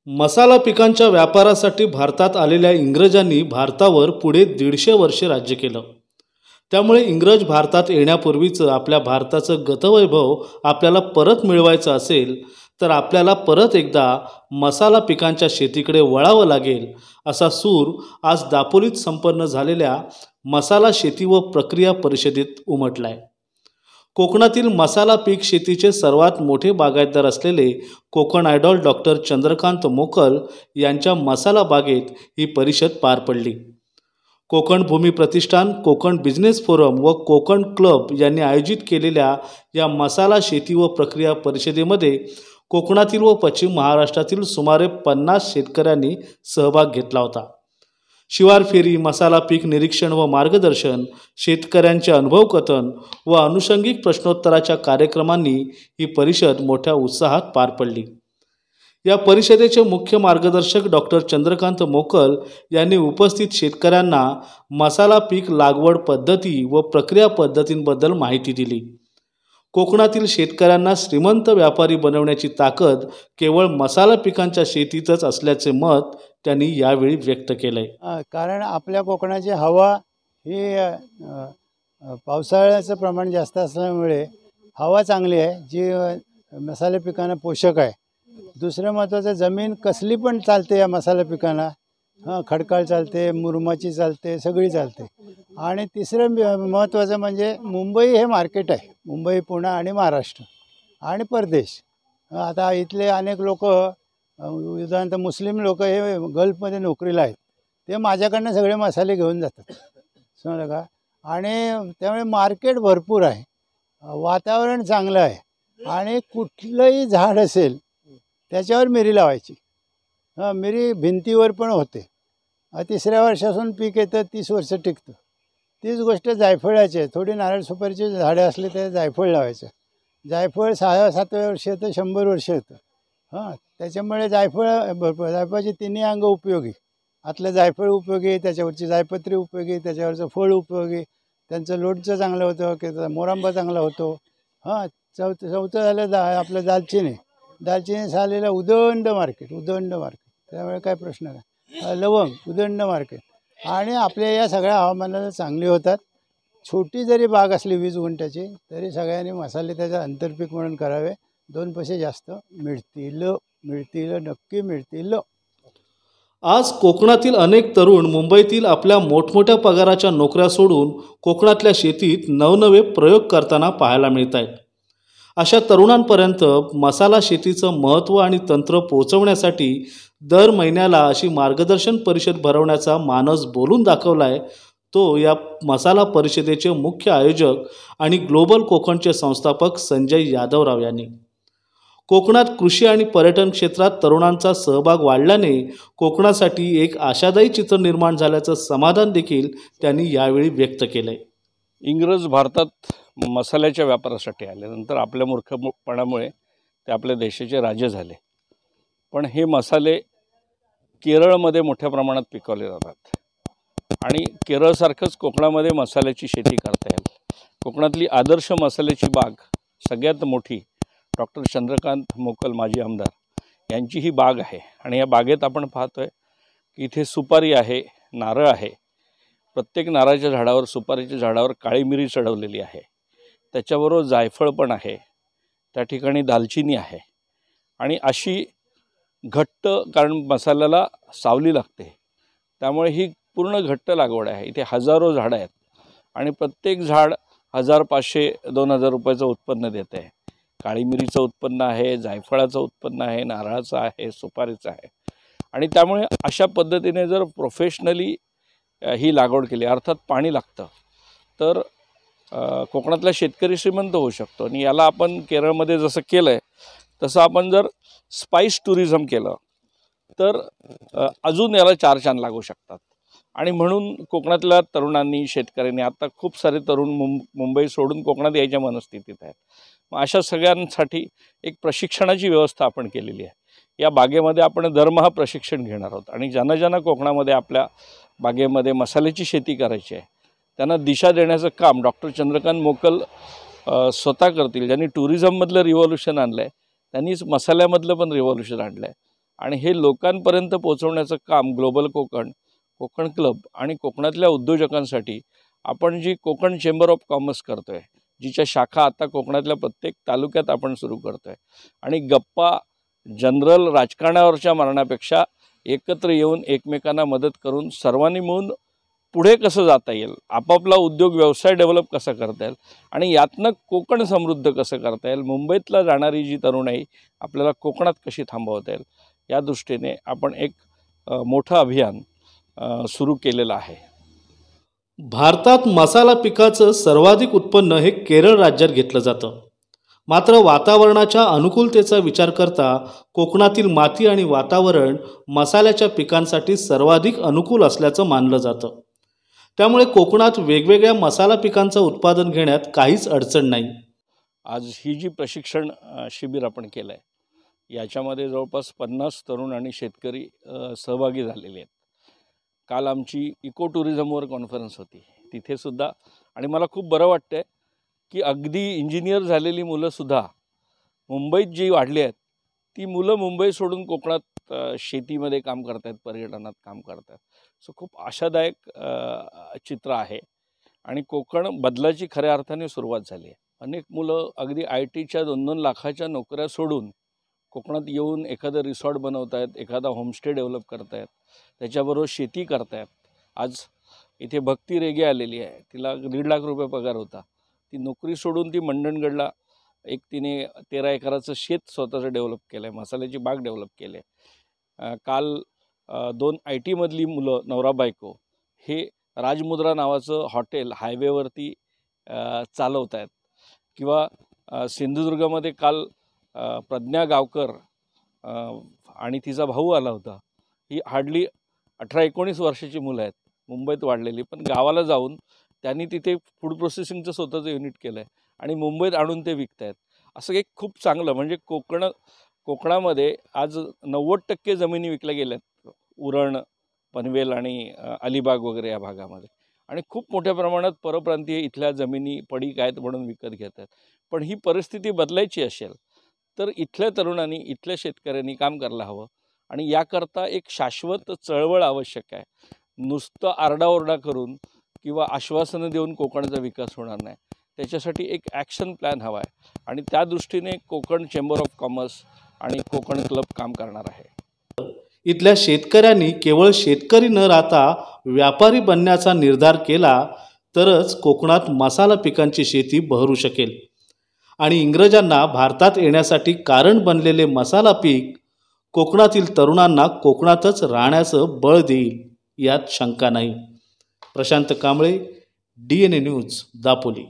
मसाला पिकांच्या व्यापारासाठी भारतात आलेल्या इंग्रजांनी भारतावर पुढे 150 वर्षे राज्य केलं। त्यामुळे इंग्रज भारतात येण्यापूर्वीचं आपल्या भारताचं गतवैभव आपल्याला परत मिळवायचं असेल तर आपल्याला परत एकदा मसाला पिकांच्या शेतीकडे वळावं लागेल, असा सूर आज दापोलीत संपन्न झालेल्या मसाला शेती व प्रक्रिया परिषदेत उमटलाय। कोकणातील मसाला पीक शेतीचे सर्वात मोठे बागायतदार असलेले कोकण आयडॉल डॉक्टर चंद्रकांत मोकल यांच्या मसाला बागेत ही परिषद पार पडली। कोकण भूमी प्रतिष्ठान, कोकण बिझनेस फोरम व कोकण क्लब यांनी आयोजित केलेल्या या मसाला शेती व प्रक्रिया परिषदेमध्ये कोकणातील व पश्चिम महाराष्ट्रातील सुमारे 50 शेतकऱ्यांनी सहभाग घेतला होता। शिवार फेरी, मसाला पीक निरीक्षण व मार्गदर्शन, शेतकऱ्यांचे अनुभव कथन व अनुषंगिक प्रश्नोत्तराच्या कार्यक्रमांनी ही परिषद मोठ्या उत्साहात पार पडली। या परिषदेचे मुख्य मार्गदर्शक डॉक्टर चंद्रकांत मोकल यांनी उपस्थित शेतकऱ्यांना मसाला पीक लागवड पद्धती व प्रक्रिया पद्धतींबद्दल माहिती दिली। कोकणातील शेतकऱ्यांना श्रीमंत व्यापारी बनवण्याची ताकद केवळ मसाला पिकांच्या शेतीतच असल्याचे मत त्यांनी यावेळी व्यक्त केले। कारण आपल्या कोकणाची हवा ही पावसाळ्याचं प्रमाण जास्त असल्यामुळे हवा चांगली आहे, जी मसाला पिकांना पोषक आहे। दुसरं महत्त्वाचं, जमीन कसली पण चालते या मसाला पिकांना, खडकाळ चालते, मुरमाची चालते, सगळी चालते। आणि तिसरं महत्त्वाचं म्हणजे मुंबई हे मार्केट आहे, मुंबई, पुणे आणि महाराष्ट्र आणि परदेश। आता इथले अनेक लोक, उदाहरणार्थ मुस्लिम लोक हे गल्फमध्ये नोकरीला आहेत, ते माझ्याकडनं सगळे मसाले घेऊन जातात, समजलं का। आणि त्यामुळे मार्केट भरपूर आहे, वातावरण चांगलं आहे आणि कुठलंही झाड असेल त्याच्यावर मिरी लावायची। मिरी भिंतीवर पण होते, तिसऱ्या वर्षापासून पीक येतं, 30 वर्ष टिकतं। तीच गोष्ट जायफळाची आहे, थोडी नारळ सुपारीची झाडे असली तर जायफळ लावायचं। जायफळ 6-7व्या वर्षी येतं, 100 वर्ष येतं। त्याच्यामुळे जायफळाची तिन्ही अंग उपयोगी, आतलं जायफळ उपयोगी, त्याच्यावरची जायपत्री उपयोगी, त्याच्यावरचं फळ उपयोगी, त्यांचं लोणचं चांगलं होतं, की मोरांबा चांगला होतो। चौथं झालं आपलं दालचिनी झालेलं उदंड मार्केट, त्यामुळे काय प्रश्न नाही। लवंग उदंड मार्केट, आणि आपल्या या सगळ्या हवामानाला चांगली होतात। छोटी जरी बाग असली 20 गुंठ्याची तरी सगळ्यांनी मसाले त्याचा आंतरपीक म्हणून करावे, 2 पैसे जास्त मिळतील, नक्की मिळतील। आज कोकणातील अनेक तरुण मुंबईतील आपल्या मोठमोठ्या पगाराच्या नोकऱ्या सोडून कोकणातल्या शेतीत नवनवे प्रयोग करताना पाहायला मिळत आहेत। अशा तरुणांपर्यंत मसाला शेतीचं महत्त्व आणि तंत्र पोहोचवण्यासाठी दर महिन्याला अशी मार्गदर्शन परिषद भरवण्याचा मानस बोलून दाखवलाय तो या मसाला परिषदेचे मुख्य आयोजक आणि ग्लोबल कोकणचे संस्थापक संजय यादवराव यांनी। कोकणात कृषी आणि पर्यटन क्षेत्रात तरुणांचा सहभाग वाढल्याने कोकणासाठी एक आशादायी चित्र निर्माण झाल्याचं समाधान देखील त्यांनी यावेळी व्यक्त केलंय। इंग्रज भारतात मसाल्याच्या व्यापारासाठी आल्यानंतर आपल्या मूर्खपणामुळे ते आपल्या देशाचे राजे झाले, पण हे मसाले केरळमध्ये मोठ्या प्रमाणात पिकवले जातात आणि केरळसारखंच कोकणामध्ये मसाल्याची शेती करता येईल। कोकणातली आदर्श मसाल्याची बाग सगळ्यात मोठी डॉक्टर चंद्रकांत मोकल माजी आमदार यांची ही बाग आहे। आणि या बागेत आपण पाहतोय की इथे सुपारी आहे, नारळ आहे, प्रत्येक नारळाच्या झाडावर, सुपारीच्या झाडावर काळी मिरी चढवलेली आहे, त्याच्याबरोबर जायफळ पण आहे, त्या ठिकाणी दालचिनी आहे। आणि अशी घट्ट, कारण मसाल्याला सावली लागते त्यामुळे ही पूर्ण घट्ट लागवड आहे। इथे हजारो झाडं आहेत आणि प्रत्येक झाड 1500-2000 रुपयाचं उत्पन्न देते आहे। काळी मिरीचं उत्पन्न आहे, जायफळाचं उत्पन्न आहे, नारळाचं आहे, सुपारीचं आहे। आणि त्यामुळे अशा पद्धतीने जर प्रोफेशनली ही लागवड केली, अर्थात पाणी लागतं, तर कोकणातला शेतकरी श्रीमंत होऊ शकतो। आणि याला आपण केरळमध्ये जसं केलं आहे तसं आपण जर स्पाइस टुरिझम केलं तर अजून याला 4 चांद लागू शकतात। आणि म्हणून कोकणातल्या तरुणांनी, शेतकऱ्यांनी, आता खूप सारे तरुण मुंबई सोडून कोकणात यायच्या मनस्थितीत आहेत। मग अशा सगळ्यांसाठी एक प्रशिक्षणाची व्यवस्था आपण केलेली आहे। या बागेमध्ये आपण दरमहा प्रशिक्षण घेणार आहोत आणि ज्यांना कोकणामध्ये आपल्या बागेमध्ये मसाल्याची शेती करायची आहे त्यांना दिशा देण्याचं काम डॉक्टर चंद्रकांत मोकल स्वतः करतील। ज्यांनी टुरिझममधलं रिव्हॉल्यूशन आणलं आहे त्यांनीच मसाल्यामधलं पण रिव्हॉल्यूशन आणलं आहे। आणि हे लोकांपर्यंत पोहोचवण्याचं काम ग्लोबल कोकण, कोकण क्लब आणि कोकणातल्या उद्योजकांसाठी आपण जी कोकण चेंबर ऑफ कॉमर्स करतो आहे, जिच्या शाखा आता कोकणातल्या प्रत्येक तालुक्यात आपण सुरू करतो आहे, आणि गप्पा जनरल राजकारणावरच्या मारण्यापेक्षा एकत्र येऊन एकमेकांना मदत करून सर्वांनी मिळून पुढे कसं जाता येईल, आपापला उद्योग व्यवसाय डेव्हलप कसा करता येईल आणि यातनं कोकण समृद्ध कसं करता येईल, मुंबईतला जाणारी जी तरुणाई आपल्याला कोकणात कशी थांबवता येईल, या दृष्टीने आपण एक मोठं अभियान सुरू केलेलं आहे. भारतात मसाला पिकाचं सर्वाधिक उत्पन्न हे केरळ राज्यात घेतलं जातं. मात्र वातावरणाच्या अनुकूलतेचा विचार करता कोकणातील माती आणि वातावरण मसाल्याच्या पिकांसाठी सर्वाधिक अनुकूल असल्याचं मानलं जातं. त्यामुळे कोकणात वेगवेगळ्या मसाला पिकांचं उत्पादन घेण्यात काहीच अडचण नाही. आज ही जी प्रशिक्षण शिबिर आपण केलं आहे, याच्यामध्ये जवळपास 50 तरुण आणि शेतकरी सहभागी झालेले आहेत. काल आमची इको टुरिझमवर कॉन्फरन्स होती, तिथेसुद्धा, आणि मला खूप बरं वाटतं आहे की अगदी इंजिनियर झालेली मुलंसुद्धा मुंबईत जी वाढली आहेत, ती मुलं मुंबई सोडून कोकणात शेतीमध्ये काम करत आहेत, पर्यटनात काम करत आहेत. सो खूप आशादायक चित्र आहे आणि कोकण बदलाची खऱ्या अर्थाने सुरुवात झाली आहे. अनेक मुलं अगदी IT च्या 2-2 लाखाच्या नोकऱ्या सोडून कोकणात येऊन एखादं रिसॉर्ट बनवत आहेत, एखादा होमस्टे डेव्हलप करत आहेत, त्याच्याबरोबर शेती करत आहेत. आज इथे भक्ती रेगे आलेली आहे, तिला 1.5 लाख रुपये पगार होता. ती नोकरी सोडून ती मंडणगडला तिने 13 एकराचं शेत स्वतःचं डेव्हलप केलं आहे, मसाल्याची बाग डेव्हलप केली आहे. काल 2 IT मधली मुलं नवरा बायको हे राजमुद्रा नावाचं हॉटेल हायवेवरती चालवत आहेत. किंवा सिंधुदुर्गामध्ये काल प्रज्ञा गावकर आणि तिचा भाऊ आला होता. ही हार्डली 18-19 वर्षाची मुलं आहेत, मुंबईत वाढलेली, पण गावाला जाऊन त्यांनी तिथे फूड प्रोसेसिंगचं स्वतःचं युनिट केलं आहे आणि मुंबईत आणून ते विकत आहेत. असं एक खूप चांगलं, म्हणजे कोकणामध्ये आज 90% जमिनी विकल्या गेल्यात, उरण, पनवेल आणि अलिबाग वगैरे या भागामध्ये, आणि खूप मोठ्या प्रमाणात परप्रांतीय इथल्या जमिनी पडीक आहेत म्हणून विकत घेत आहेत. पण ही परिस्थिती बदलायची असेल तर इथल्या तरुणांनी, इथल्या शेतकऱ्यांनी काम करायला हवं, आणि याकरता एक शाश्वत चळवळ आवश्यक आहे. नुसतं आरडाओरडा करून किंवा आश्वासनं देऊन कोकणाचा विकास होणार नाही. त्याच्यासाठी एक ॲक्शन प्लॅन हवा आहे, आणि त्या दृष्टीने कोकण चेंबर ऑफ कॉमर्स आणि कोकण क्लब काम करणार आहे. इथल्या शेतकऱ्यांनी केवळ शेतकरी न राहता व्यापारी बनण्याचा निर्धार केला तरच कोकणात मसाला पिकांची शेती बहरू शकेल, आणि इंग्रजांना भारतात येण्यासाठी कारण बनलेले मसाला पीक कोकणातील तरुणांना कोकणातच राहण्याचं बळ देईल, यात शंका नाही. Prashant Kamble, DNA news, Dapoli.